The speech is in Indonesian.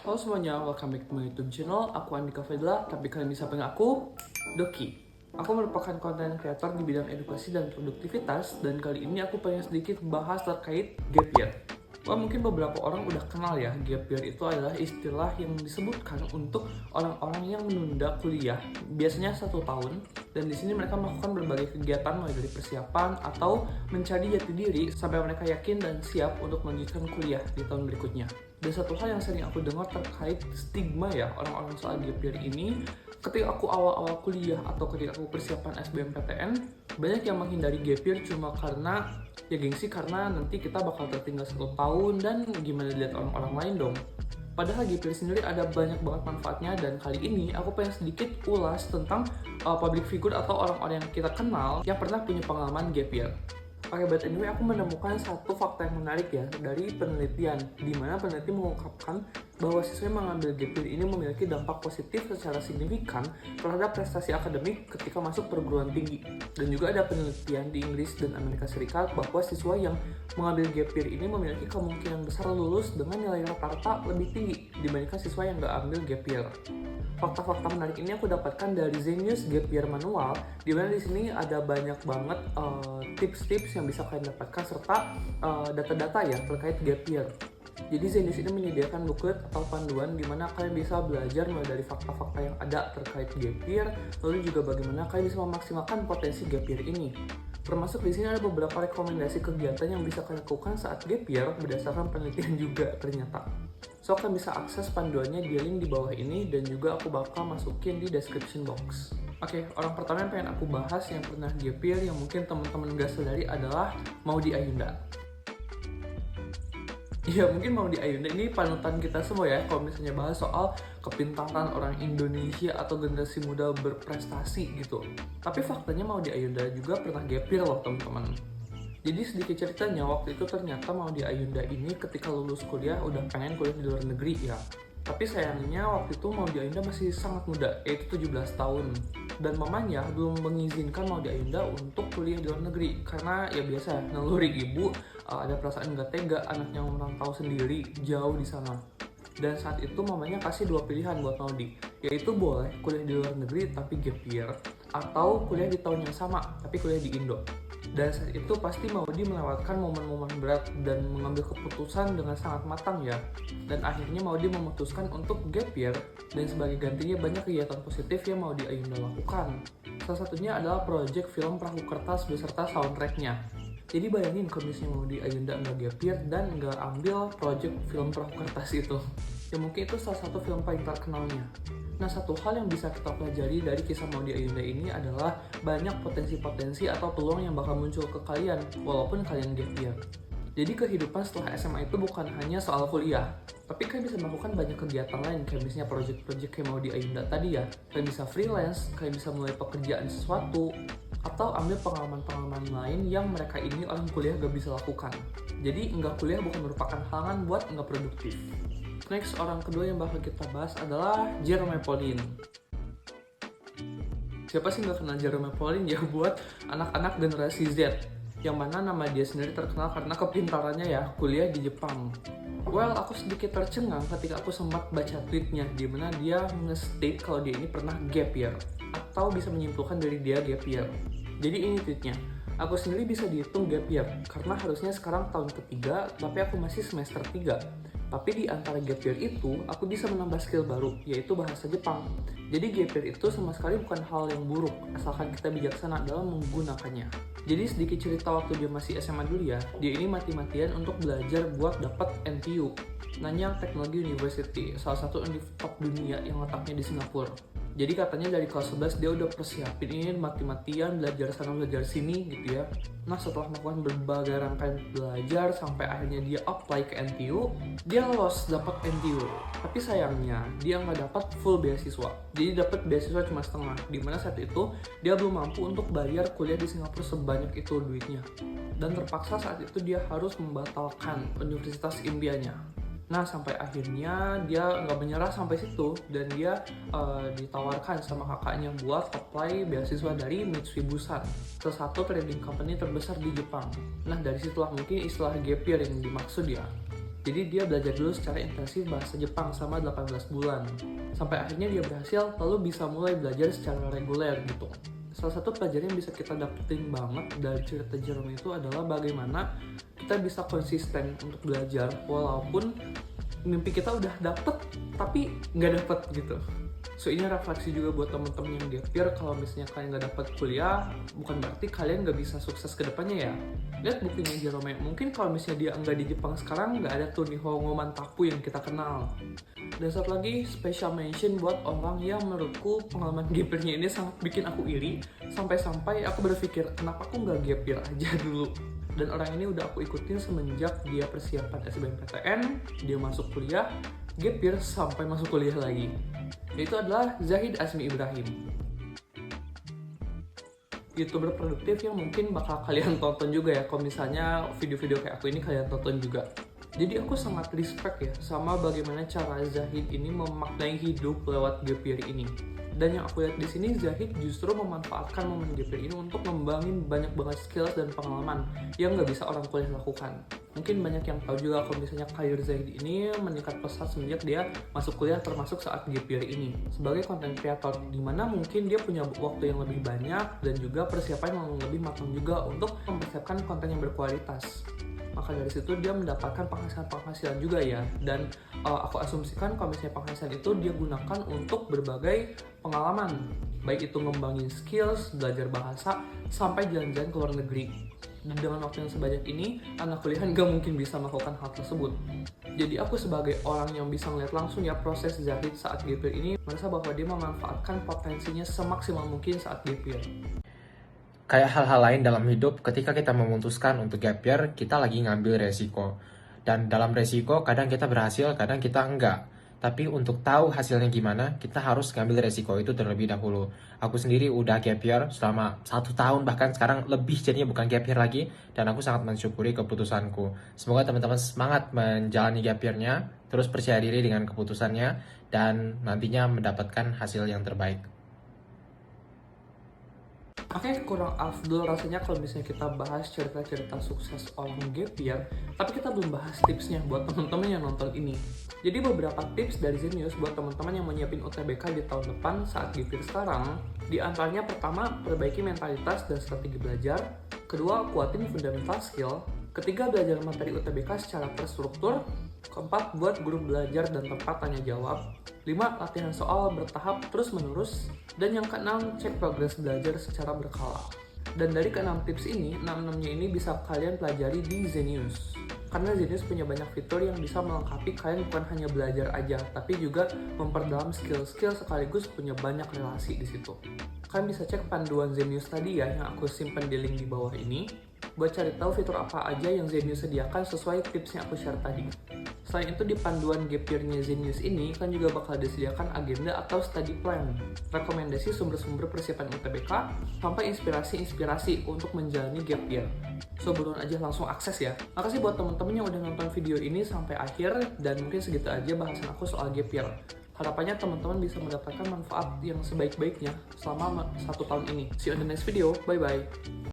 Halo semuanya, welcome back to my YouTube channel. Aku Andika Fadila, tapi kalian bisa panggil aku Doki. Aku merupakan konten kreator di bidang edukasi dan produktivitas, dan kali ini aku pengen sedikit bahas terkait gap year. Wah, mungkin beberapa orang udah kenal ya, gap year itu adalah istilah yang disebutkan untuk orang-orang yang menunda kuliah, biasanya 1 tahun, dan di sini mereka melakukan berbagai kegiatan mulai dari persiapan atau mencari jati diri sampai mereka yakin dan siap untuk melanjutkan kuliah di tahun berikutnya. Dan satu hal yang sering aku dengar terkait stigma ya orang-orang soal gap year ini, ketika aku awal-awal kuliah atau ketika aku persiapan SBMPTN, banyak yang menghindari gap year cuma karena ya gengsi, karena nanti kita bakal tertinggal 1 tahun dan gimana dilihat orang-orang lain dong. Padahal gap year sendiri ada banyak banget manfaatnya, dan kali ini aku pengen sedikit ulas tentang public figure atau orang-orang yang kita kenal yang pernah punya pengalaman gap year. Oke, but anyway, aku menemukan satu fakta yang menarik ya dari penelitian, di mana peneliti mengungkapkan bahwa siswa yang mengambil gap year ini memiliki dampak positif secara signifikan terhadap prestasi akademik ketika masuk perguruan tinggi. Dan juga ada penelitian di Inggris dan Amerika Serikat bahwa siswa yang mengambil gap year ini memiliki kemungkinan besar lulus dengan nilai rata-rata lebih tinggi dibandingkan siswa yang nggak ambil gap year. Fakta-fakta menarik ini aku dapatkan dari Zenius Gap Year Manual, di mana di sini ada banyak banget tips-tips yang bisa kalian dapatkan serta data-data ya terkait gap year. Jadi Zenius ini menyediakan booklet atau panduan di mana kalian bisa belajar mulai dari fakta-fakta yang ada terkait gap year, lalu juga bagaimana kalian bisa memaksimalkan potensi gap year ini. Termasuk di sini ada beberapa rekomendasi kegiatan yang bisa kalian lakukan saat gap year berdasarkan penelitian juga ternyata. So, kalian bisa akses panduannya di link di bawah ini, dan juga aku bakal masukin di description box. Oke, orang pertama yang pengen aku bahas yang pernah gap year yang mungkin teman-teman gak sadari adalah Maudy Ayunda. Iya, mungkin Maudy Ayunda ini panutan kita semua ya kalau misalnya bahas soal kepintaran orang Indonesia atau generasi muda berprestasi gitu. Tapi faktanya Maudy Ayunda juga pernah gap year loh teman-teman. Jadi sedikit ceritanya, waktu itu ternyata Maudy Ayunda ini ketika lulus kuliah udah pengen kuliah di luar negeri ya. Tapi sayangnya waktu itu Maudy Ayunda masih sangat muda, yaitu 17 tahun. Dan mamanya belum mengizinkan Maudy Ayunda untuk kuliah di luar negeri. Karena ya biasa, naluri ibu, ada perasaan gak tega anaknya merantau sendiri jauh di sana. Dan saat itu mamanya kasih 2 pilihan buat Maudy, yaitu boleh kuliah di luar negeri tapi gap year, atau kuliah di tahun yang sama tapi kuliah di Indo. Dan saat itu pasti Maudy melewatkan momen-momen berat dan mengambil keputusan dengan sangat matang ya. Dan akhirnya Maudy memutuskan untuk gap year, dan sebagai gantinya banyak kegiatan positif yang Maudy Ayunda lakukan. Salah satunya adalah proyek film Perahu Kertas beserta soundtracknya. Jadi bayangin kalau misalnya Maudy Ayunda nggak gap year dan nggak ambil proyek film Perahu Kertas itu. Ya mungkin itu salah satu film paling terkenalnya. Nah, satu hal yang bisa kita pelajari dari kisah Maudy Ayunda ini adalah banyak potensi-potensi atau peluang yang bakal muncul ke kalian walaupun kalian gap year. Jadi kehidupan setelah SMA itu bukan hanya soal kuliah, tapi kalian bisa melakukan banyak kegiatan lain, kayak misalnya project-project kayak Maudy Ayunda tadi ya. Kalian bisa freelance, kalian bisa mulai pekerjaan sesuatu, atau ambil pengalaman-pengalaman lain yang mereka ini orang kuliah gak bisa lakukan. Jadi nggak kuliah bukan merupakan halangan buat nggak produktif. Next, orang kedua yang bakal kita bahas adalah Jerome Pauline. Siapa sih nggak kenal Jerome Pauline ya buat anak-anak generasi Z, yang mana nama dia sendiri terkenal karena kepintarannya ya kuliah di Jepang. Well, aku sedikit tercengang ketika aku sempat baca tweetnya, di mana dia nge-state kalau dia ini pernah gap year, atau bisa menyimpulkan dari dia gap year. Jadi ini tweetnya, aku sendiri bisa dihitung gap year, karena harusnya sekarang tahun ketiga, tapi aku masih semester 3. Tapi di antara gap year itu, aku bisa menambah skill baru, yaitu bahasa Jepang. Jadi gap year itu sama sekali bukan hal yang buruk, asalkan kita bijaksana dalam menggunakannya. Jadi sedikit cerita waktu dia masih SMA dulu ya, dia ini mati-matian untuk belajar buat dapat NTU, Nanyang Technology University, salah satu univ top dunia yang letaknya di Singapura. Jadi katanya dari kelas 11 dia udah persiapin ini mati-matian belajar sana belajar sini gitu ya. Nah, setelah melakukan berbagai rangkaian belajar sampai akhirnya dia apply ke NTU, dia lolos dapat NTU. Tapi sayangnya dia nggak dapat full beasiswa. Jadi dapat beasiswa cuma setengah. Dimana saat itu dia belum mampu untuk bayar kuliah di Singapura sebanyak itu duitnya. Dan terpaksa saat itu dia harus membatalkan universitas impiannya. Nah, sampai akhirnya dia nggak menyerah sampai situ, dan dia ditawarkan sama kakaknya buat apply beasiswa dari Mitsui Bussan, salah satu trading company terbesar di Jepang. Nah, dari situlah mungkin istilah gap year yang dimaksud ya. Jadi dia belajar dulu secara intensif bahasa Jepang selama 18 bulan. Sampai akhirnya dia berhasil, lalu bisa mulai belajar secara reguler gitu. Salah satu pelajaran yang bisa kita dapetin banget dari cerita Jerome itu adalah bagaimana kita bisa konsisten untuk belajar walaupun mimpi kita udah dapet tapi nggak dapet gitu. So ini refleksi juga buat temen-temen yang gap year, kalau misalnya kalian nggak dapat kuliah, bukan berarti kalian nggak bisa sukses ke depannya ya. Lihat buktinya Jerome, mungkin kalau misalnya dia nggak di Jepang sekarang, nggak ada tuh Nihongo Mantaku yang kita kenal. Dan satu lagi, special mention buat orang yang menurutku pengalaman gap year-nya ini sangat bikin aku iri, sampai-sampai aku berpikir, kenapa aku nggak gap year aja dulu. Dan orang ini udah aku ikutin semenjak dia persiapan SBMPTN, dia masuk kuliah, gap year sampai masuk kuliah lagi. Yaitu adalah Zahid Azmi Ibrahim, YouTuber produktif yang mungkin bakal kalian tonton juga ya, kalau misalnya video-video kayak aku ini kalian tonton juga. Jadi aku sangat respect ya sama bagaimana cara Zahid ini memaknai hidup lewat gap year ini. Dan yang aku lihat di sini, Zahid justru memanfaatkan momen gap year ini untuk ngembangin banyak banget skills dan pengalaman yang nggak bisa orang kuliah lakukan. Mungkin banyak yang tahu juga kalau misalnya karir Zahid ini meningkat pesat semenjak dia masuk kuliah, termasuk saat gap year ini. Sebagai content creator, dimana mungkin dia punya waktu yang lebih banyak dan juga persiapan yang lebih matang juga untuk mempersiapkan konten yang berkualitas. Maka dari situ dia mendapatkan penghasilan juga ya. Dan aku asumsikan kalau misalnya penghasilan itu dia gunakan untuk berbagai pengalaman, baik itu ngembangin skills, belajar bahasa, sampai jalan-jalan ke luar negeri. Dan dengan waktu yang sebanyak ini, anak kuliah nggak mungkin bisa melakukan hal tersebut. Jadi aku sebagai orang yang bisa ngeliat langsung ya proses Zahid saat gap year ini, merasa bahwa dia memanfaatkan potensinya semaksimal mungkin saat gap year. Kayak hal-hal lain dalam hidup, ketika kita memutuskan untuk gap year, kita lagi ngambil resiko. Dan dalam resiko, kadang kita berhasil, kadang kita enggak. Tapi untuk tahu hasilnya gimana, kita harus ngambil resiko itu terlebih dahulu. Aku sendiri udah gap year selama 1 tahun, bahkan sekarang lebih jadinya bukan gap year lagi. Dan aku sangat mensyukuri keputusanku. Semoga teman-teman semangat menjalani gap year-nya, terus percaya diri dengan keputusannya, dan nantinya mendapatkan hasil yang terbaik. Makanya kurang afdol rasanya kalau misalnya kita bahas cerita-cerita sukses orang gap year, tapi kita belum bahas tipsnya buat teman-teman yang nonton ini. Jadi beberapa tips dari Zenius buat teman-teman yang mau nyiapin UTBK di tahun depan saat gap year sekarang. Di antaranya pertama, perbaiki mentalitas dan strategi belajar. Kedua, kuatin fundamental skill. Ketiga, belajar materi UTBK secara terstruktur. Keempat, buat grup belajar dan tempat tanya jawab. 5. Latihan soal bertahap terus-menerus. Dan yang keenam, cek progres belajar secara berkala. Dan dari keenam tips ini, 6-6-nya ini bisa kalian pelajari di Zenius. Karena Zenius punya banyak fitur yang bisa melengkapi kalian bukan hanya belajar aja, tapi juga memperdalam skill-skill sekaligus punya banyak relasi di situ. Kalian bisa cek panduan Zenius tadi ya, yang aku simpen di link di bawah ini, buat cari tahu fitur apa aja yang Zenius sediakan sesuai tips yang aku share tadi. Selain itu, di panduan gap year-nya Zenius ini kan juga bakal disediakan agenda atau study plan, rekomendasi sumber-sumber persiapan UTBK, sampai inspirasi-inspirasi untuk menjalani gap year. So buruan aja langsung akses ya. Makasih buat temen-temen yang udah nonton video ini sampai akhir, dan mungkin segitu aja bahasan aku soal gap year. Harapannya teman-teman bisa mendapatkan manfaat yang sebaik-baiknya selama 1 tahun ini. See you on the next video, bye-bye.